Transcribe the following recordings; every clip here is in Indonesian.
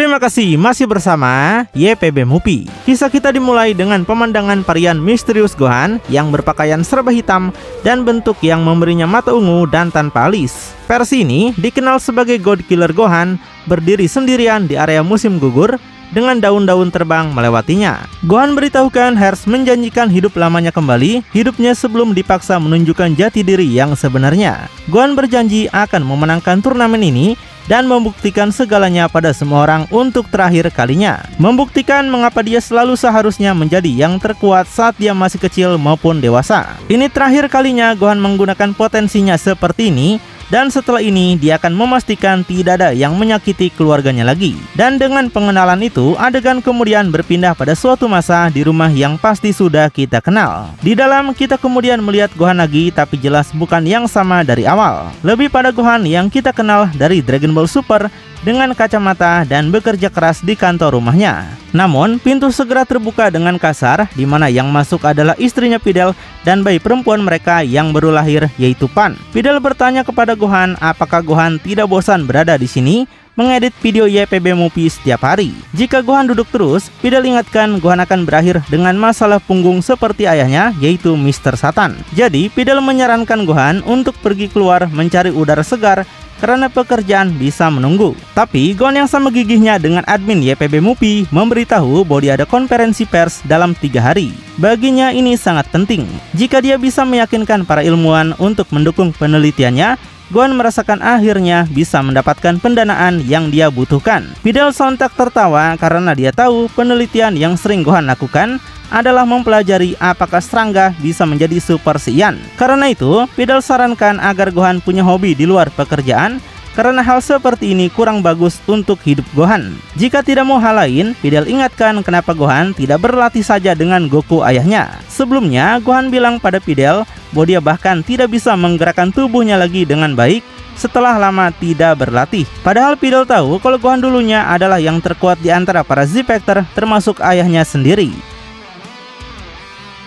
Terima kasih masih bersama YPB Movie. Kisah kita dimulai dengan pemandangan varian misterius Gohan yang berpakaian serba hitam dan bentuk yang memberinya mata ungu dan tanpa alis. Versi ini dikenal sebagai God Killer Gohan, berdiri sendirian di area musim gugur dengan daun-daun terbang melewatinya. Gohan beritahukan Hers menjanjikan hidup lamanya kembali, hidupnya sebelum dipaksa menunjukkan jati diri yang sebenarnya. Gohan berjanji akan memenangkan turnamen ini dan membuktikan segalanya pada semua orang untuk terakhir kalinya. Membuktikan mengapa dia selalu seharusnya menjadi yang terkuat saat dia masih kecil maupun dewasa. Ini terakhir kalinya Gohan menggunakan potensinya seperti ini, dan setelah ini dia akan memastikan tidak ada yang menyakiti keluarganya lagi. Dan dengan pengenalan itu, adegan kemudian berpindah pada suatu masa di rumah yang pasti sudah kita kenal. Di dalam kita kemudian melihat Gohan lagi, tapi jelas bukan yang sama dari awal. Lebih pada Gohan yang kita kenal dari Dragon Ball Super dengan kacamata dan bekerja keras di kantor rumahnya. Namun, pintu segera terbuka dengan kasar, di mana yang masuk adalah istrinya Videl dan bayi perempuan mereka yang baru lahir, yaitu Pan. Videl bertanya kepada Gohan apakah Gohan tidak bosan berada di sini mengedit video YPB Movie setiap hari. Jika Gohan duduk terus, Videl ingatkan Gohan akan berakhir dengan masalah punggung seperti ayahnya, yaitu Mr. Satan. Jadi, Videl menyarankan Gohan untuk pergi keluar mencari udara segar karena pekerjaan bisa menunggu. Tapi Gohan yang sama gigihnya dengan admin YPB Movie memberitahu bahwa dia ada konferensi pers dalam 3 hari. Baginya ini sangat penting. Jika dia bisa meyakinkan para ilmuwan untuk mendukung penelitiannya, Gohan merasakan akhirnya bisa mendapatkan pendanaan yang dia butuhkan. Videl sontak tertawa karena dia tahu penelitian yang sering Gohan lakukan adalah mempelajari apakah serangga bisa menjadi Super Saiyan. Karena itu, Videl sarankan agar Gohan punya hobi di luar pekerjaan, karena hal seperti ini kurang bagus untuk hidup Gohan. Jika tidak mau hal lain, Videl ingatkan kenapa Gohan tidak berlatih saja dengan Goku ayahnya. Sebelumnya, Gohan bilang pada Videl bahwa dia bahkan tidak bisa menggerakkan tubuhnya lagi dengan baik setelah lama tidak berlatih. Padahal Videl tahu kalau Gohan dulunya adalah yang terkuat di antara para Z-Factor, termasuk ayahnya sendiri.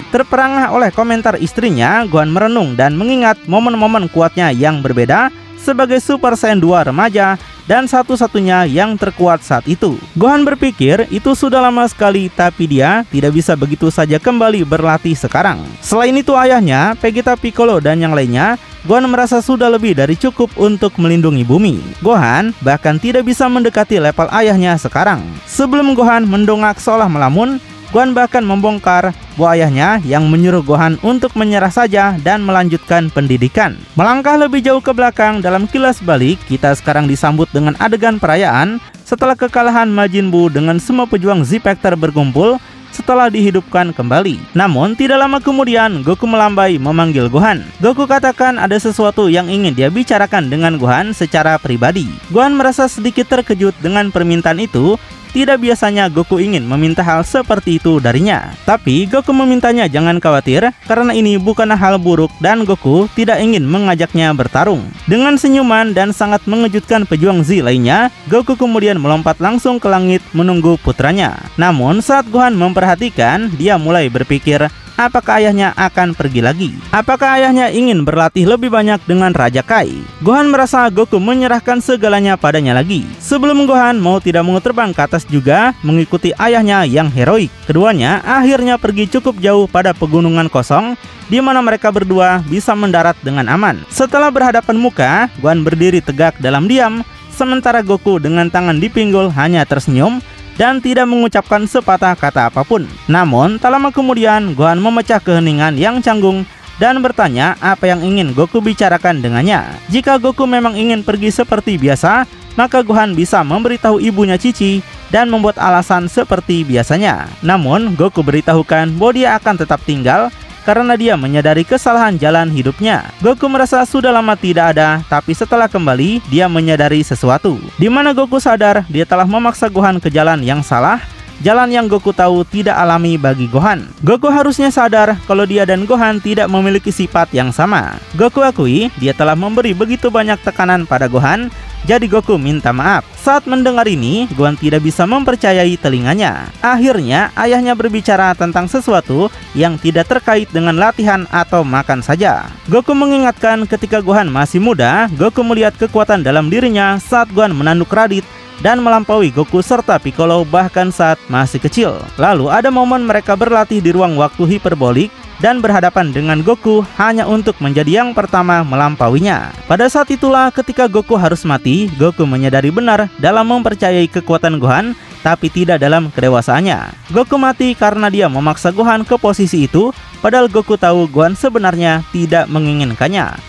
Terperangah oleh komentar istrinya, Gohan merenung dan mengingat momen-momen kuatnya yang berbeda sebagai Super Saiyan 2 remaja dan satu-satunya yang terkuat saat itu. Gohan berpikir itu sudah lama sekali, tapi dia tidak bisa begitu saja kembali berlatih sekarang. Selain itu ayahnya, Vegeta, Piccolo, dan yang lainnya, Gohan merasa sudah lebih dari cukup untuk melindungi bumi. Gohan bahkan tidak bisa mendekati level ayahnya sekarang. Sebelum Gohan mendongak seolah melamun, Gohan bahkan membongkar bahwa ayahnya yang menyuruh Gohan untuk menyerah saja dan melanjutkan pendidikan. Melangkah lebih jauh ke belakang dalam kilas balik, kita sekarang disambut dengan adegan perayaan setelah kekalahan Majin Buu dengan semua pejuang Z-Factor berkumpul setelah dihidupkan kembali. Namun tidak lama kemudian Goku melambai memanggil Gohan. Goku katakan ada sesuatu yang ingin dia bicarakan dengan Gohan secara pribadi. Gohan merasa sedikit terkejut dengan permintaan itu. Tidak biasanya Goku ingin meminta hal seperti itu darinya. Tapi Goku memintanya jangan khawatir karena ini bukanlah hal buruk dan Goku tidak ingin mengajaknya bertarung. Dengan senyuman dan sangat mengejutkan pejuang Z lainnya, Goku kemudian melompat langsung ke langit menunggu putranya. Namun saat Gohan memperhatikan, dia mulai berpikir, apakah ayahnya akan pergi lagi? Apakah ayahnya ingin berlatih lebih banyak dengan Raja Kai? Gohan merasa Goku menyerahkan segalanya padanya lagi. Sebelum Gohan mau tidak mau terbang ke atas juga mengikuti ayahnya yang heroik. Keduanya akhirnya pergi cukup jauh pada pegunungan kosong, di mana mereka berdua bisa mendarat dengan aman. Setelah berhadapan muka, Gohan berdiri tegak dalam diam, sementara Goku dengan tangan di pinggul hanya tersenyum dan tidak mengucapkan sepatah kata apapun. Namun, tak lama kemudian Gohan memecah keheningan yang canggung dan bertanya apa yang ingin Goku bicarakan dengannya. Jika Goku memang ingin pergi seperti biasa, maka Gohan bisa memberitahu ibunya Cici dan membuat alasan seperti biasanya. Namun, Goku beritahukan bahwa dia akan tetap tinggal karena dia menyadari kesalahan jalan hidupnya. Goku merasa sudah lama tidak ada, tapi setelah kembali, dia menyadari sesuatu. Di mana Goku sadar dia telah memaksa Gohan ke jalan yang salah, jalan yang Goku tahu tidak alami bagi Gohan. Goku harusnya sadar kalau dia dan Gohan tidak memiliki sifat yang sama. Goku akui dia telah memberi begitu banyak tekanan pada Gohan, jadi Goku minta maaf. Saat mendengar ini, Gohan tidak bisa mempercayai telinganya. Akhirnya, ayahnya berbicara tentang sesuatu yang tidak terkait dengan latihan atau makan saja. Goku mengingatkan ketika Gohan masih muda, Goku melihat kekuatan dalam dirinya saat Gohan menanduk Raditz dan melampaui Goku serta Piccolo bahkan saat masih kecil. Lalu ada momen mereka berlatih di ruang waktu hiperbolik dan berhadapan dengan Goku hanya untuk menjadi yang pertama melampauinya. Pada saat itulah ketika Goku harus mati, Goku menyadari benar dalam mempercayai kekuatan Gohan, tapi tidak dalam kedewasaannya. Goku mati karena dia memaksa Gohan ke posisi itu, padahal Goku tahu Gohan sebenarnya tidak menginginkannya.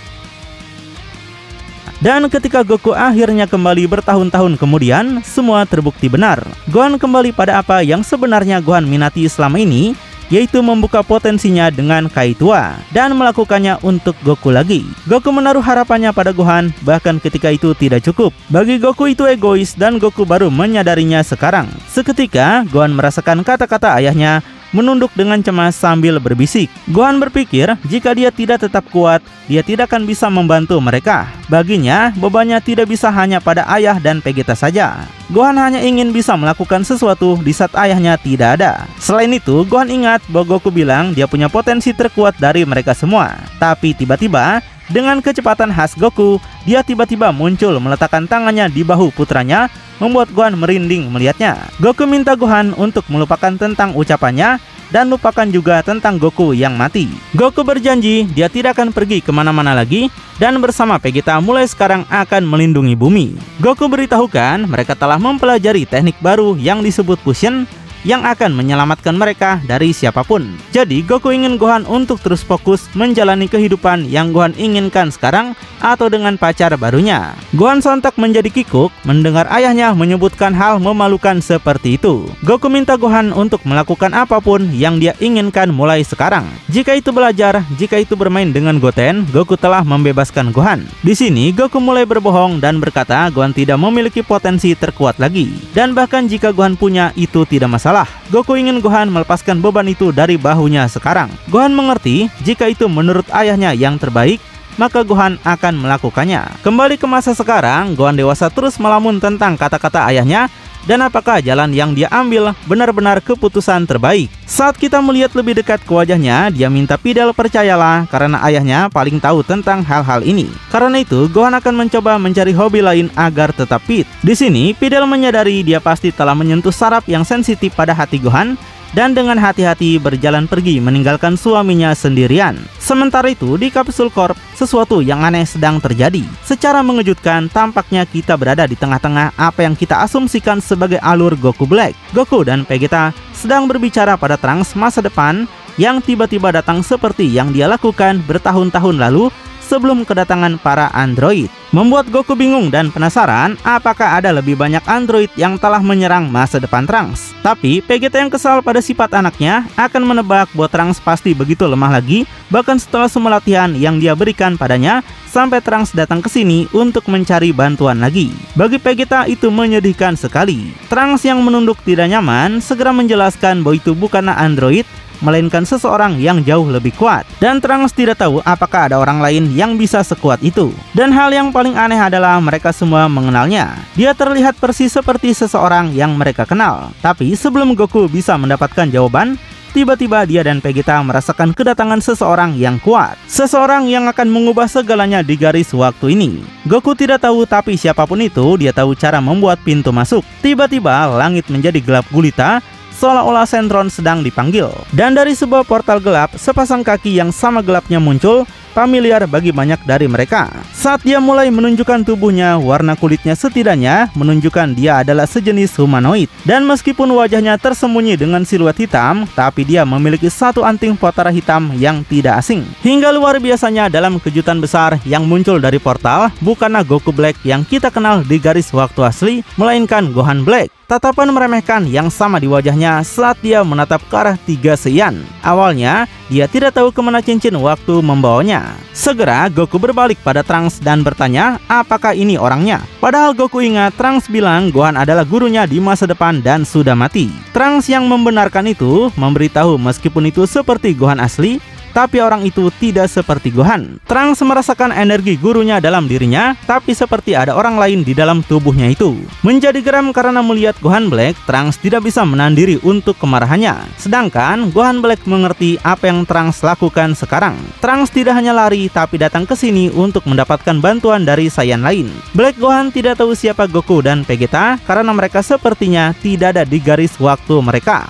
Dan ketika Goku akhirnya kembali bertahun-tahun kemudian, semua terbukti benar. Gohan kembali pada apa yang sebenarnya Gohan minati selama ini, yaitu membuka potensinya dengan Kai tua dan melakukannya untuk Goku lagi. Goku menaruh harapannya pada Gohan, bahkan ketika itu tidak cukup. Bagi Goku itu egois dan Goku baru menyadarinya sekarang. Seketika Gohan merasakan kata-kata ayahnya menunduk dengan cemas sambil berbisik. Gohan berpikir jika dia tidak tetap kuat, dia tidak akan bisa membantu mereka. Baginya, bebannya tidak bisa hanya pada ayah dan Vegeta saja. Gohan hanya ingin bisa melakukan sesuatu di saat ayahnya tidak ada. Selain itu, Gohan ingat bahwa Goku bilang dia punya potensi terkuat dari mereka semua. Tapi tiba-tiba, dengan kecepatan khas Goku, dia tiba-tiba muncul meletakkan tangannya di bahu putranya, membuat Gohan merinding melihatnya. Goku minta Gohan untuk melupakan tentang ucapannya dan lupakan juga tentang Goku yang mati. Goku berjanji dia tidak akan pergi kemana-mana lagi dan bersama Vegeta mulai sekarang akan melindungi bumi. Goku beritahukan mereka telah mempelajari teknik baru yang disebut fusion yang akan menyelamatkan mereka dari siapapun. Jadi Goku ingin Gohan untuk terus fokus menjalani kehidupan yang Gohan inginkan sekarang atau dengan pacar barunya. Gohan sontak menjadi kikuk mendengar ayahnya menyebutkan hal memalukan seperti itu. Goku minta Gohan untuk melakukan apapun yang dia inginkan mulai sekarang. Jika itu belajar, jika itu bermain dengan Goten, Goku telah membebaskan Gohan. Di sini Goku mulai berbohong dan berkata Gohan tidak memiliki potensi terkuat lagi. Dan bahkan jika Gohan punya, itu tidak masalah. Goku ingin Gohan melepaskan beban itu dari bahunya sekarang. Gohan mengerti jika itu menurut ayahnya yang terbaik, maka Gohan akan melakukannya. Kembali ke masa sekarang, Gohan dewasa terus melamun tentang kata-kata ayahnya dan apakah jalan yang dia ambil benar-benar keputusan terbaik. Saat kita melihat lebih dekat ke wajahnya, dia minta Videl percayalah karena ayahnya paling tahu tentang hal-hal ini. Karena itu, Gohan akan mencoba mencari hobi lain agar tetap fit. Di sini, Videl menyadari dia pasti telah menyentuh saraf yang sensitif pada hati Gohan dan dengan hati-hati berjalan pergi meninggalkan suaminya sendirian. Sementara itu di Capsule Corp, sesuatu yang aneh sedang terjadi. Secara mengejutkan, tampaknya kita berada di tengah-tengah apa yang kita asumsikan sebagai alur Goku Black. Goku dan Vegeta sedang berbicara pada Trunks masa depan yang tiba-tiba datang seperti yang dia lakukan bertahun-tahun lalu sebelum kedatangan para android. Membuat Goku bingung dan penasaran apakah ada lebih banyak android yang telah menyerang masa depan Trunks. Tapi Vegeta yang kesal pada sifat anaknya akan menebak bahwa Trunks pasti begitu lemah lagi, bahkan setelah semua latihan yang dia berikan padanya, sampai Trunks datang ke sini untuk mencari bantuan lagi. Bagi Vegeta itu menyedihkan sekali. Trunks yang menunduk tidak nyaman segera menjelaskan bahwa itu bukanlah android, melainkan seseorang yang jauh lebih kuat. Dan Trunks tidak tahu apakah ada orang lain yang bisa sekuat itu. Dan hal yang paling aneh adalah mereka semua mengenalnya. Dia terlihat persis seperti seseorang yang mereka kenal. Tapi sebelum Goku bisa mendapatkan jawaban, tiba-tiba dia dan Vegeta merasakan kedatangan seseorang yang kuat. Seseorang yang akan mengubah segalanya di garis waktu ini. Goku tidak tahu, tapi siapapun itu, dia tahu cara membuat pintu masuk. Tiba-tiba langit menjadi gelap gulita, seolah-olah Sentron sedang dipanggil. Dan dari sebuah portal gelap, sepasang kaki yang sama gelapnya muncul, familiar bagi banyak dari mereka. Saat dia mulai menunjukkan tubuhnya, warna kulitnya setidaknya menunjukkan dia adalah sejenis humanoid. Dan meskipun wajahnya tersembunyi dengan siluet hitam, tapi dia memiliki satu anting potara hitam yang tidak asing. Hingga luar biasanya dalam kejutan besar yang muncul dari portal, bukanlah Goku Black yang kita kenal di garis waktu asli, melainkan Gohan Black. Tatapan meremehkan yang sama di wajahnya saat dia menatap ke arah Tiga Saiyan. Awalnya, dia tidak tahu kemana cincin waktu membawanya. Segera Goku berbalik pada Trunks dan bertanya apakah ini orangnya. Padahal Goku ingat Trunks bilang Gohan adalah gurunya di masa depan dan sudah mati. Trunks yang membenarkan itu memberitahu meskipun itu seperti Gohan asli, tapi orang itu tidak seperti Gohan. Trunks merasakan energi gurunya dalam dirinya, tapi seperti ada orang lain di dalam tubuhnya itu. Menjadi geram karena melihat Gohan Black, Trunks tidak bisa menahan diri untuk kemarahannya. Sedangkan Gohan Black mengerti apa yang Trunks lakukan sekarang. Trunks tidak hanya lari, tapi datang ke sini untuk mendapatkan bantuan dari Saiyan lain. Black Gohan tidak tahu siapa Goku dan Vegeta karena mereka sepertinya tidak ada di garis waktu mereka.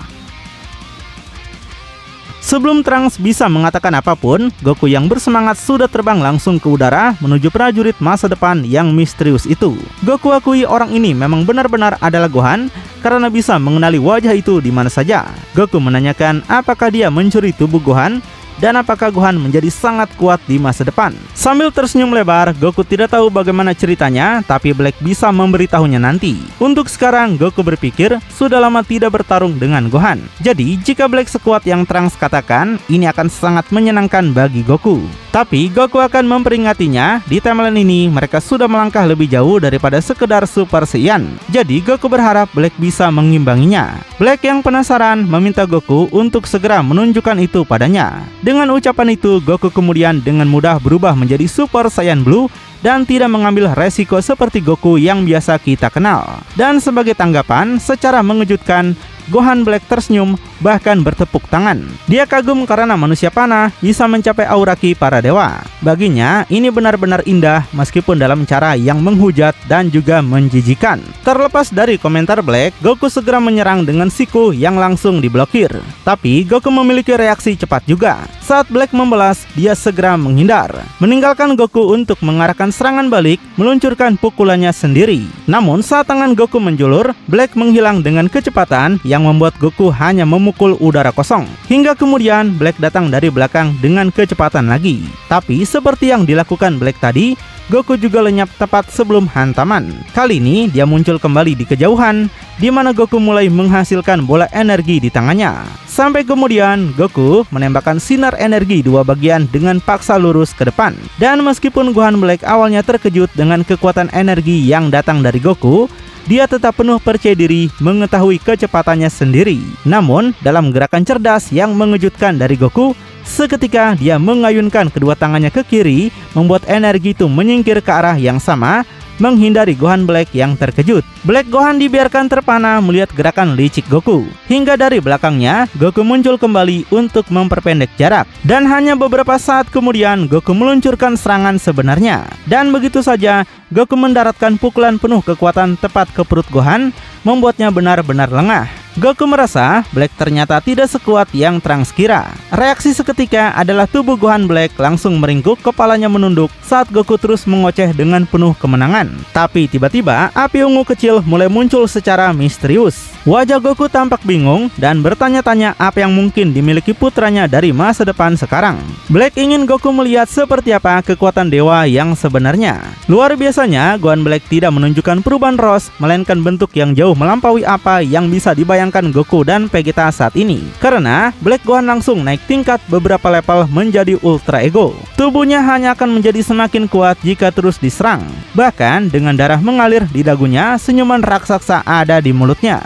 Sebelum Trunks bisa mengatakan apapun, Goku yang bersemangat sudah terbang langsung ke udara menuju prajurit masa depan yang misterius itu. Goku akui orang ini memang benar-benar adalah Gohan karena bisa mengenali wajah itu di mana saja. Goku menanyakan apakah dia mencuri tubuh Gohan dan apakah Gohan menjadi sangat kuat di masa depan. Sambil tersenyum lebar, Goku tidak tahu bagaimana ceritanya, tapi Black bisa memberitahunya nanti. Untuk sekarang, Goku berpikir sudah lama tidak bertarung dengan Gohan. Jadi, jika Black sekuat yang Trunks katakan, ini akan sangat menyenangkan bagi Goku. Tapi, Goku akan memperingatinya, di timeline ini mereka sudah melangkah lebih jauh daripada sekedar Super Saiyan. Jadi, Goku berharap Black bisa mengimbanginya. Black yang penasaran meminta Goku untuk segera menunjukkan itu padanya. Dengan ucapan itu, Goku kemudian dengan mudah berubah menjadi Super Saiyan Blue dan tidak mengambil resiko seperti Goku yang biasa kita kenal. Dan sebagai tanggapan, secara mengejutkan, Gohan Black tersenyum, bahkan bertepuk tangan. Dia kagum karena manusia panah bisa mencapai aura ki para dewa. Baginya, ini benar-benar indah meskipun dalam cara yang menghujat dan juga menjijikan. Terlepas dari komentar Black, Goku segera menyerang dengan siku yang langsung diblokir. Tapi, Goku memiliki reaksi cepat juga. Saat Black membalas, dia segera menghindar, meninggalkan Goku untuk mengarahkan serangan balik, meluncurkan pukulannya sendiri. Namun, saat tangan Goku menjulur, Black menghilang dengan kecepatan yang membuat Goku hanya memukul udara kosong. Hingga kemudian Black datang dari belakang dengan kecepatan lagi. Tapi seperti yang dilakukan Black tadi, Goku juga lenyap tepat sebelum hantaman. Kali ini dia muncul kembali di kejauhan, di mana Goku mulai menghasilkan bola energi di tangannya. Sampai kemudian Goku menembakkan sinar energi dua bagian dengan paksa lurus ke depan. Dan meskipun Gohan Black awalnya terkejut dengan kekuatan energi yang datang dari Goku, dia tetap penuh percaya diri mengetahui kecepatannya sendiri. Namun, dalam gerakan cerdas yang mengejutkan dari Goku, seketika dia mengayunkan kedua tangannya ke kiri, membuat energi itu menyingkir ke arah yang sama, menghindari Gohan Black yang terkejut. Black Gohan dibiarkan terpana melihat gerakan licik Goku. Hingga dari belakangnya, Goku muncul kembali untuk memperpendek jarak. Dan hanya beberapa saat kemudian, Goku meluncurkan serangan sebenarnya. Dan begitu saja, Goku mendaratkan pukulan penuh kekuatan tepat ke perut Gohan, membuatnya benar-benar lengah. Goku merasa Black ternyata tidak sekuat yang Trunks kira. Reaksi seketika adalah tubuh Gohan Black langsung meringkuk, kepalanya menunduk saat Goku terus mengoceh dengan penuh kemenangan. Tapi tiba-tiba api ungu kecil mulai muncul secara misterius. Wajah Goku tampak bingung dan bertanya-tanya apa yang mungkin dimiliki putranya dari masa depan sekarang. Black ingin Goku melihat seperti apa kekuatan dewa yang sebenarnya. Luar biasanya, Gohan Black tidak menunjukkan perubahan Ross, melainkan bentuk yang jauh melampaui apa yang bisa dibayangkan Goku dan Vegeta saat ini. Karena Black Gohan langsung naik tingkat beberapa level menjadi Ultra Ego. Tubuhnya hanya akan menjadi semakin kuat jika terus diserang. Bahkan dengan darah mengalir di dagunya, senyuman raksasa ada di mulutnya.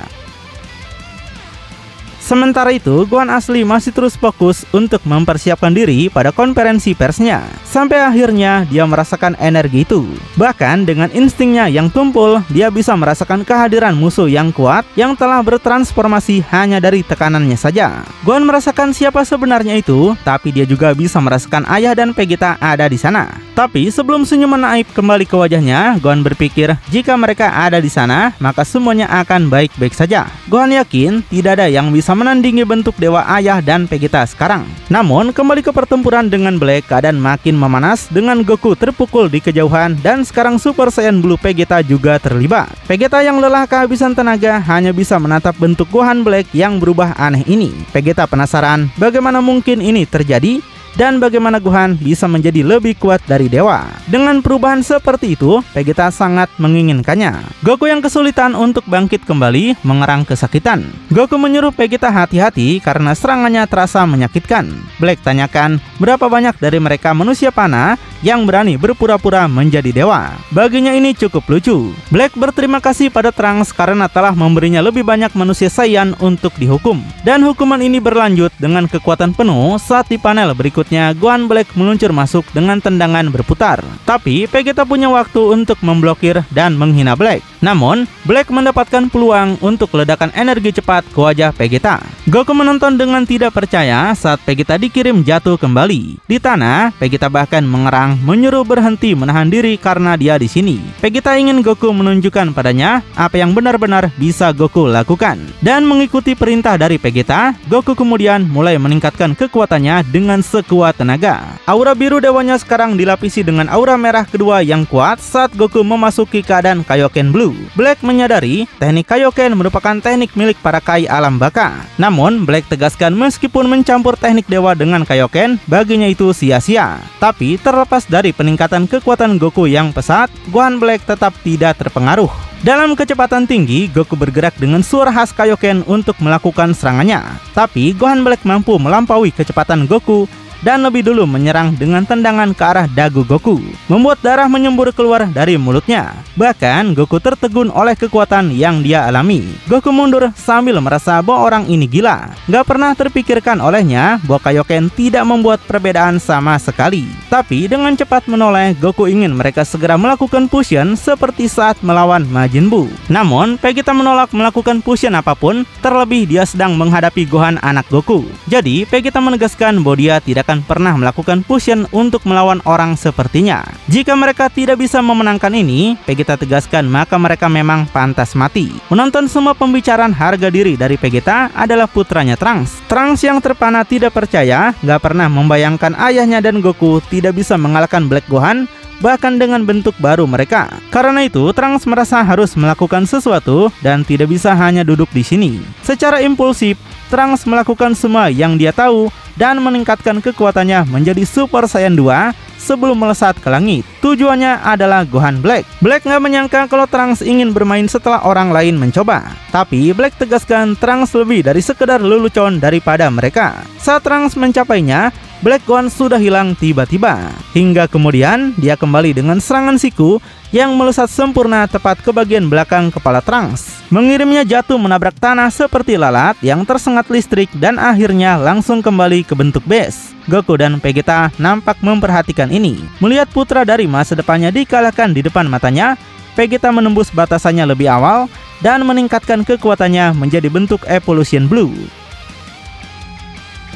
Sementara itu, Gohan asli masih terus fokus untuk mempersiapkan diri pada konferensi persnya. Sampai akhirnya dia merasakan energi itu. Bahkan dengan instingnya yang tumpul, dia bisa merasakan kehadiran musuh yang kuat yang telah bertransformasi hanya dari tekanannya saja. Gohan merasakan siapa sebenarnya itu, tapi dia juga bisa merasakan ayah dan Vegeta ada di sana. Tapi sebelum senyuman naik kembali ke wajahnya, Gohan berpikir jika mereka ada di sana, maka semuanya akan baik-baik saja. Gohan yakin tidak ada yang bisa menandingi bentuk dewa ayah dan Vegeta sekarang. Namun kembali ke pertempuran dengan Black, keadaan makin memanas dengan Goku terpukul di kejauhan dan sekarang Super Saiyan Blue Vegeta juga terlibat. Vegeta yang lelah kehabisan tenaga hanya bisa menatap bentuk Gohan Black yang berubah aneh ini. Vegeta penasaran bagaimana mungkin ini terjadi dan bagaimana Gohan bisa menjadi lebih kuat dari dewa. Dengan perubahan seperti itu, Vegeta sangat menginginkannya. Goku yang kesulitan untuk bangkit kembali mengerang kesakitan. Goku menyuruh Vegeta hati-hati karena serangannya terasa menyakitkan. Black tanyakan berapa banyak dari mereka manusia panah yang berani berpura-pura menjadi dewa. Baginya ini cukup lucu. Black berterima kasih pada Trunks karena telah memberinya lebih banyak manusia Saiyan untuk dihukum. Dan hukuman ini berlanjut dengan kekuatan penuh saat di panel berikutnya berikutnya Gohan Black meluncur masuk dengan tendangan berputar. Tapi Vegeta punya waktu untuk memblokir dan menghina Black. Namun, Black mendapatkan peluang untuk ledakan energi cepat ke wajah Vegeta. Goku menonton dengan tidak percaya saat Vegeta dikirim jatuh kembali. Di tanah, Vegeta bahkan mengerang menyuruh berhenti menahan diri karena dia di sini. Vegeta ingin Goku menunjukkan padanya apa yang benar-benar bisa Goku lakukan. Dan mengikuti perintah dari Vegeta, Goku kemudian mulai meningkatkan kekuatannya dengan sekuat tenaga. Aura biru dewanya sekarang dilapisi dengan aura merah kedua yang kuat saat Goku memasuki keadaan Kaioken Blue. Black menyadari teknik Kaioken merupakan teknik milik para Kai alam baka. Namun, Black tegaskan meskipun mencampur teknik dewa dengan Kaioken, baginya itu sia-sia. Tapi terlepas dari peningkatan kekuatan Goku yang pesat, Gohan Black tetap tidak terpengaruh. Dalam kecepatan tinggi, Goku bergerak dengan suara khas Kaioken untuk melakukan serangannya. Tapi Gohan Black mampu melampaui kecepatan Goku dan lebih dulu menyerang dengan tendangan ke arah dagu Goku, membuat darah menyembur keluar dari mulutnya. Bahkan Goku tertegun oleh kekuatan yang dia alami. Goku mundur sambil merasa bahwa orang ini gila. Gak pernah terpikirkan olehnya bahwa Kaioken tidak membuat perbedaan sama sekali. Tapi dengan cepat menoleh, Goku ingin mereka segera melakukan fusion seperti saat melawan Majin Buu. Namun Vegeta menolak melakukan fusion apapun, terlebih dia sedang menghadapi Gohan anak Goku. Jadi Vegeta menegaskan bahwa dia tidak akan pernah melakukan fusion untuk melawan orang sepertinya. Jika mereka tidak bisa memenangkan ini, Vegeta tegaskan maka mereka memang pantas mati. Menonton semua pembicaraan harga diri dari Vegeta adalah putranya Trunks. Trunks yang terpana tidak percaya, gak pernah membayangkan ayahnya dan Goku tidak bisa mengalahkan Black Gohan, bahkan dengan bentuk baru mereka. Karena itu, Trunks merasa harus melakukan sesuatu dan tidak bisa hanya duduk di sini. Secara impulsif, Trunks melakukan semua yang dia tahu dan meningkatkan kekuatannya menjadi Super Saiyan 2 sebelum melesat ke langit. Tujuannya adalah Gohan Black. Black nggak menyangka kalau Trunks ingin bermain setelah orang lain mencoba. Tapi Black tegaskan Trunks lebih dari sekedar lelucon daripada mereka. Saat Trunks mencapainya, Black Gohan sudah hilang tiba-tiba. Hingga kemudian dia kembali dengan serangan siku yang melesat sempurna tepat ke bagian belakang kepala Trunks, mengirimnya jatuh menabrak tanah seperti lalat yang tersengat listrik dan akhirnya langsung kembali ke bentuk base. Goku dan Vegeta nampak memperhatikan ini. Melihat putra dari masa depannya dikalahkan di depan matanya, Vegeta menembus batasannya lebih awal dan meningkatkan kekuatannya menjadi bentuk Evolution Blue.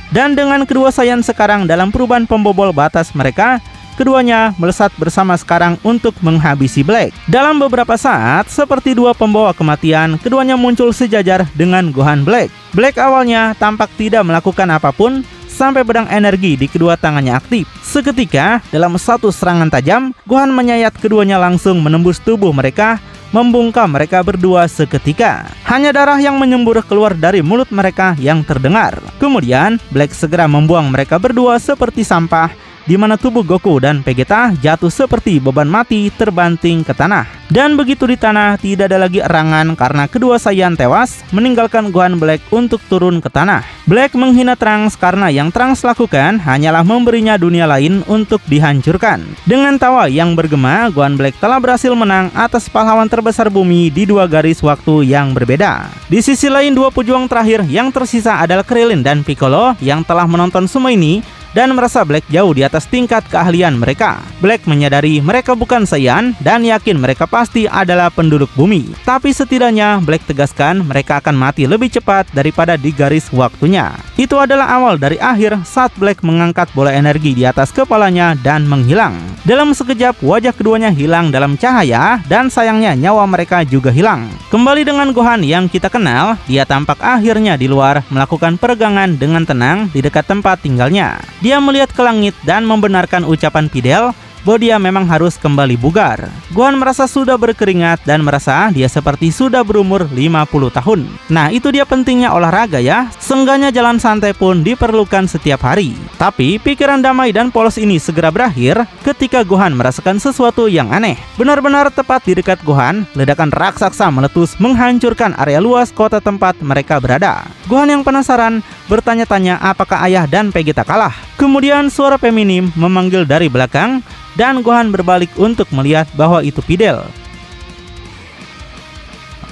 Dan dengan kedua Saiyan sekarang dalam perubahan pembobol batas mereka, keduanya melesat bersama sekarang untuk menghabisi Black. Dalam beberapa saat, seperti dua pembawa kematian, keduanya muncul sejajar dengan Gohan Black. Black awalnya tampak tidak melakukan apapun, sampai pedang energi di kedua tangannya aktif. Seketika, dalam satu serangan tajam, Gohan menyayat keduanya langsung menembus tubuh mereka, membungkam mereka berdua seketika. Hanya darah yang menyembur keluar dari mulut mereka yang terdengar. Kemudian, Black segera membuang mereka berdua seperti sampah, di mana tubuh Goku dan Vegeta jatuh seperti beban mati terbanting ke tanah. Dan begitu di tanah, tidak ada lagi erangan karena kedua Saiyan tewas, meninggalkan Gohan Black untuk turun ke tanah. Black menghina Trunks karena yang Trunks lakukan hanyalah memberinya dunia lain untuk dihancurkan. Dengan tawa yang bergema, Gohan Black telah berhasil menang atas pahlawan terbesar bumi di dua garis waktu yang berbeda. Di sisi lain, dua pejuang terakhir yang tersisa adalah Krillin dan Piccolo yang telah menonton semua ini dan merasa Black jauh di atas tingkat keahlian mereka. Black menyadari mereka bukan Saiyan dan yakin mereka pasti adalah penduduk bumi. Tapi setidaknya Black tegaskan mereka akan mati lebih cepat daripada di garis waktunya. Itu adalah awal dari akhir saat Black mengangkat bola energi di atas kepalanya dan menghilang. Dalam sekejap wajah keduanya hilang dalam cahaya dan sayangnya nyawa mereka juga hilang. Kembali dengan Gohan yang kita kenal, dia tampak akhirnya di luar melakukan peregangan dengan tenang di dekat tempat tinggalnya. Dia melihat ke langit dan membenarkan ucapan Fidel bahwa dia memang harus kembali bugar. Gohan merasa sudah berkeringat dan merasa dia seperti sudah berumur 50 tahun. Nah, itu dia pentingnya olahraga ya. Seenggaknya jalan santai pun diperlukan setiap hari. Tapi pikiran damai dan polos ini segera berakhir ketika Gohan merasakan sesuatu yang aneh. Benar-benar tepat di dekat Gohan, ledakan raksasa meletus menghancurkan area luas kota tempat mereka berada. Gohan yang penasaran bertanya-tanya apakah ayah dan Vegeta kalah. Kemudian suara feminim memanggil dari belakang dan Gohan berbalik untuk melihat bahwa itu Fidel.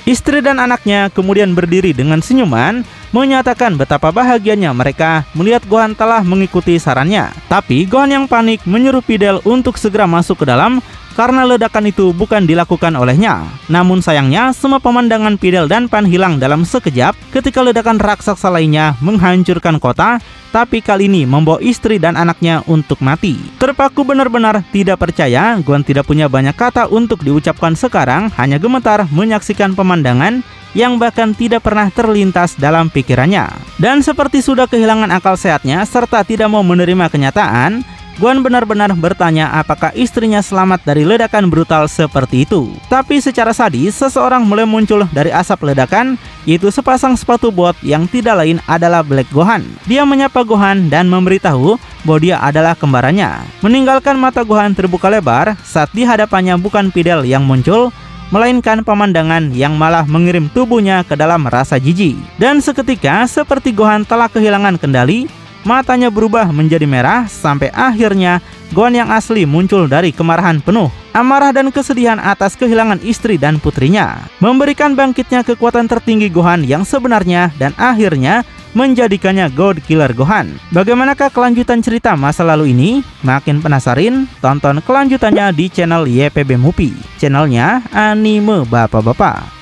Istri dan anaknya kemudian berdiri dengan senyuman, menyatakan betapa bahagianya mereka melihat Gohan telah mengikuti sarannya. Tapi Gohan yang panik menyuruh Videl untuk segera masuk ke dalam karena ledakan itu bukan dilakukan olehnya. Namun sayangnya semua pemandangan Videl dan Pan hilang dalam sekejap ketika ledakan raksasa lainnya menghancurkan kota, tapi kali ini membawa istri dan anaknya untuk mati. Terpaku benar-benar tidak percaya, Gohan tidak punya banyak kata untuk diucapkan sekarang, hanya gemetar menyaksikan pemandangan yang bahkan tidak pernah terlintas dalam pikirannya. Dan seperti sudah kehilangan akal sehatnya serta tidak mau menerima kenyataan, Gohan benar-benar bertanya apakah istrinya selamat dari ledakan brutal seperti itu. Tapi secara sadis, seseorang mulai muncul dari asap ledakan, yaitu sepasang sepatu bot yang tidak lain adalah Black Gohan. Dia menyapa Gohan dan memberitahu bahwa dia adalah kembarannya. Meninggalkan mata Gohan terbuka lebar saat di hadapannya bukan Videl yang muncul, melainkan pemandangan yang malah mengirim tubuhnya ke dalam rasa jijik. Dan seketika seperti Gohan telah kehilangan kendali, matanya berubah menjadi merah sampai akhirnya Gohan yang asli muncul dari kemarahan penuh. Amarah dan kesedihan atas kehilangan istri dan putrinya memberikan bangkitnya kekuatan tertinggi Gohan yang sebenarnya dan akhirnya menjadikannya God Killer Gohan. Bagaimanakah kelanjutan cerita masa lalu ini? Makin penasaran? Tonton kelanjutannya di channel YPB Movie, channelnya anime bapak-bapak.